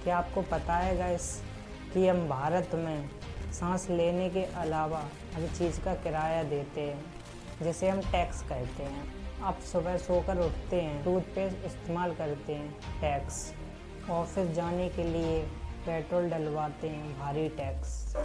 क्या आपको पता है गाइस कि हम भारत में सांस लेने के अलावा हर चीज़ का किराया देते हैं जिसे हम टैक्स कहते हैं। आप सुबह सोकर उठते हैं, टूथपेस्ट इस्तेमाल करते हैं, टैक्स। ऑफिस जाने के लिए पेट्रोल डलवाते हैं, भारी टैक्स।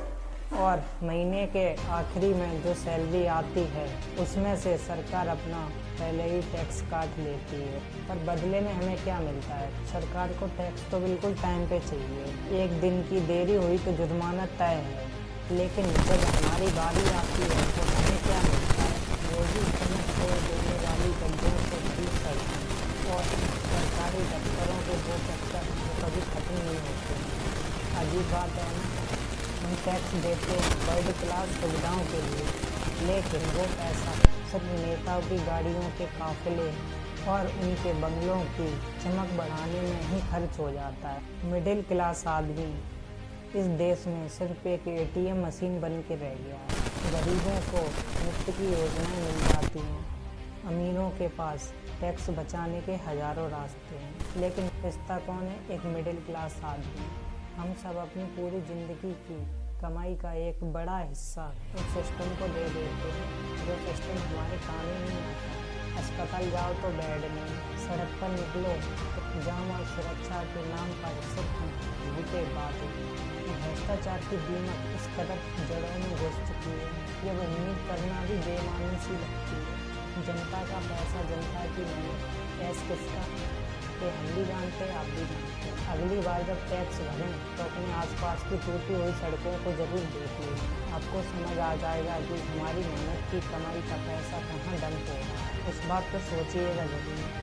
और महीने के आखिरी में जो सैलरी आती है उसमें से सरकार अपना पहले ही टैक्स काट लेती है। पर बदले में हमें क्या मिलता है? सरकार को टैक्स तो बिल्कुल टाइम पे चाहिए। एक दिन की देरी हुई तो जुर्माना तय है, लेकिन जब हमारी बारी आती है तो हमें क्या मिलता है? रोजी समय छोड़ देने वाली गड्ढों से भरी सड़कें और सरकारी दफ्तरों के वो चक्कर जो कभी खत्म नहीं होते। अजीब बात है ना, हम टैक्स देते हैं वर्ल्ड क्लास सुविधाओं के लिए, लेकिन वो पैसा सिर्फ नेताओं की गाड़ियों के काफिले और उनके बंगलों की चमक बढ़ाने में ही खर्च हो जाता है। मिडिल क्लास आदमी इस देश में सिर्फ एक एटीएम मशीन बन के रह गया है। गरीबों को मुफ्त की योजनाएं मिल जाती हैं, अमीरों के पास टैक्स बचाने के हजारों रास्ते हैं, लेकिन पिसता कौन है? एक मिडिल क्लास आदमी। हम सब अपनी पूरी ज़िंदगी की कमाई का एक बड़ा हिस्सा उस सिस्टम को दे देते हैं जो सिस्टम हमारे काम ही नहीं आता। अस्पताल जाओ तो बेड नहीं, सड़क पर निकलो तो जाम और सुरक्षा के नाम पर सिर्फ झूठे बातें। भ्रष्टाचार की दीमक इस कदर जड़ों में घुस चुकी है कि अब उम्मीद करना भी बेमानी सी लगती है। जनता का पैसा, जनता की मेहनत, ऐस किसका ये हम भी जानते हैं, आप भी जानते हैं। अगली बार जब टैक्स भरें तो अपने आसपास की टूटी हुई सड़कों को जरूर देखिए। आपको समझ आ जाएगा कि हमारी मेहनत की कमाई का पैसा कहाँ डंप हो रहा है। इस बात को सोचिएगा जरूर।